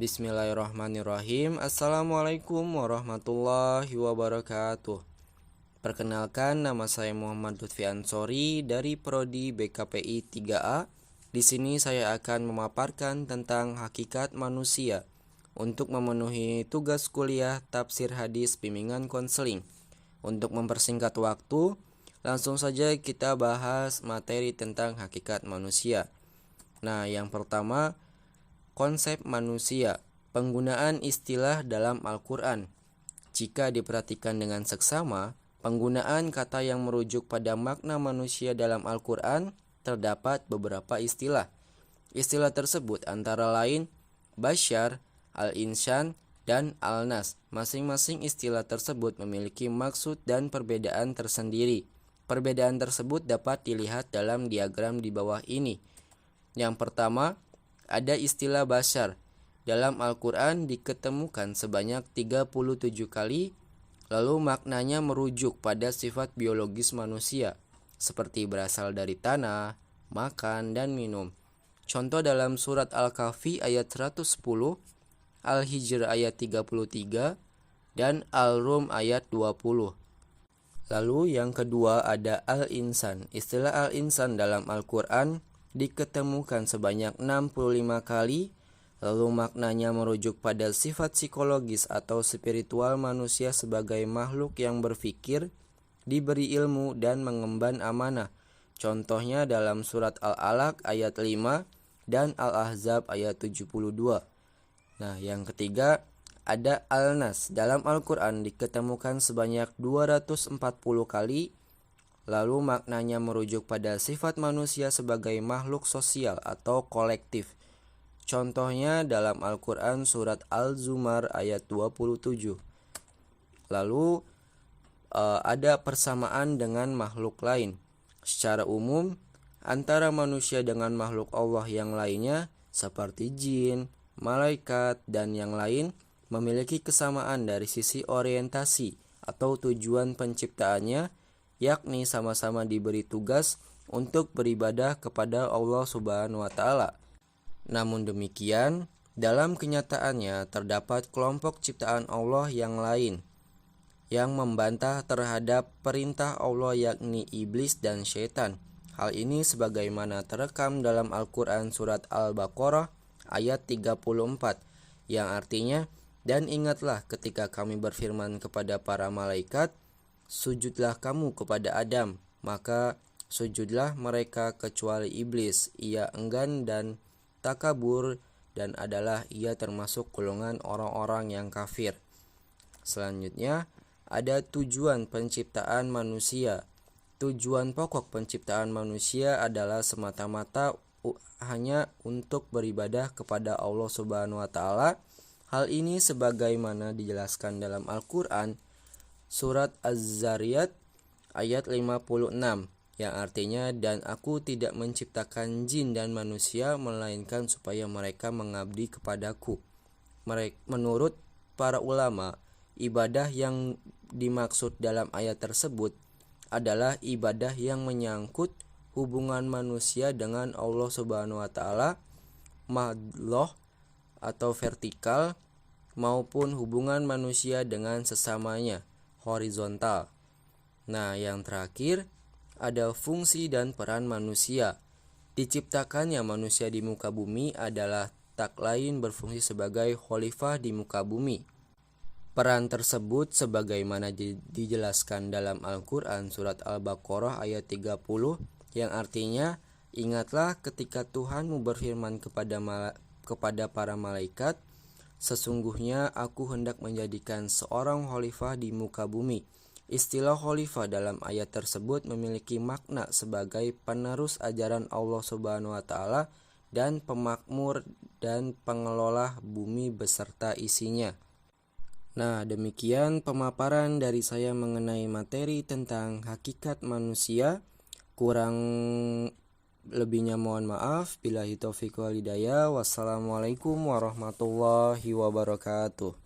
Bismillahirrahmanirrahim. Assalamualaikum warahmatullahi wabarakatuh. Perkenalkan, nama saya Muhammad Lutfi Ansori dari Prodi BKPI 3A. Di sini saya akan memaparkan tentang hakikat manusia untuk memenuhi tugas kuliah tafsir hadis bimbingan konseling. Untuk mempersingkat waktu, langsung saja kita bahas materi tentang hakikat manusia. Nah, yang pertama, konsep manusia, penggunaan istilah dalam Al-Quran. Jika diperhatikan dengan seksama, penggunaan kata yang merujuk pada makna manusia dalam Al-Quran terdapat beberapa istilah. Istilah tersebut antara lain Bashar, Al-Insan, dan Al-Nas. Masing-masing istilah tersebut memiliki maksud dan perbedaan tersendiri. Perbedaan tersebut dapat dilihat dalam diagram di bawah ini. Yang pertama, ada istilah Bashar. Dalam Al-Quran diketemukan sebanyak 37 kali, lalu maknanya merujuk pada sifat biologis manusia, seperti berasal dari tanah, makan, dan minum. Contoh dalam surat Al-Kahfi ayat 110, Al-Hijr ayat 33, dan Al-Rum ayat 20. Lalu yang kedua ada Al-Insan. Istilah Al-Insan dalam Al-Quran diketemukan sebanyak 65 kali, lalu maknanya merujuk pada sifat psikologis atau spiritual manusia sebagai makhluk yang berpikir, diberi ilmu, dan mengemban amanah. Contohnya dalam surat Al-Alaq ayat 5 dan Al-Ahzab ayat 72. Nah, yang ketiga ada Al-Nas. Dalam Al-Quran diketemukan sebanyak 240 kali, lalu maknanya merujuk pada sifat manusia sebagai makhluk sosial atau kolektif. Contohnya dalam Al-Quran surat Al-Zumar ayat 27. Lalu ada persamaan dengan makhluk lain. Secara umum, antara manusia dengan makhluk Allah yang lainnya seperti jin, malaikat, dan yang lain memiliki kesamaan dari sisi orientasi atau tujuan penciptaannya, yakni sama-sama diberi tugas untuk beribadah kepada Allah Subhanahu wa Ta'ala. Namun demikian, dalam kenyataannya terdapat kelompok ciptaan Allah yang lain yang membantah terhadap perintah Allah, yakni iblis dan syaitan. Hal ini sebagaimana terekam dalam Al-Quran surat Al-Baqarah ayat 34, yang artinya, "Dan ingatlah ketika kami berfirman kepada para malaikat, sujudlah kamu kepada Adam, maka sujudlah mereka kecuali iblis. Ia enggan dan takabur, dan adalah ia termasuk golongan orang-orang yang kafir." Selanjutnya, ada tujuan penciptaan manusia. Tujuan pokok penciptaan manusia adalah semata-mata hanya untuk beribadah kepada Allah Subhanahu wa Ta'ala. Hal ini sebagaimana dijelaskan dalam Al-Quran surat Az-Zariyat ayat 56, yang artinya, "Dan aku tidak menciptakan jin dan manusia melainkan supaya mereka mengabdi kepadaku." Menurut para ulama, ibadah yang dimaksud dalam ayat tersebut adalah ibadah yang menyangkut hubungan manusia dengan Allah Subhanahu wa Ta'ala, madloh atau vertikal, maupun hubungan manusia dengan sesamanya, horizontal. Nah, yang terakhir ada fungsi dan peran manusia. Diciptakannya manusia di muka bumi adalah tak lain berfungsi sebagai khalifah di muka bumi. Peran tersebut sebagaimana dijelaskan dalam Al-Quran surat Al-Baqarah ayat 30, yang artinya, "Ingatlah ketika Tuhanmu berfirman kepada para malaikat, sesungguhnya aku hendak menjadikan seorang khalifah di muka bumi." Istilah khalifah dalam ayat tersebut memiliki makna sebagai penerus ajaran Allah Subhanahu wa Ta'ala dan pemakmur dan pengelola bumi beserta isinya. Nah, demikian pemaparan dari saya mengenai materi tentang hakikat manusia. Kurang lebihnya mohon maaf. Billahi taufiq wal hidayah. Wassalamualaikum warahmatullahi wabarakatuh.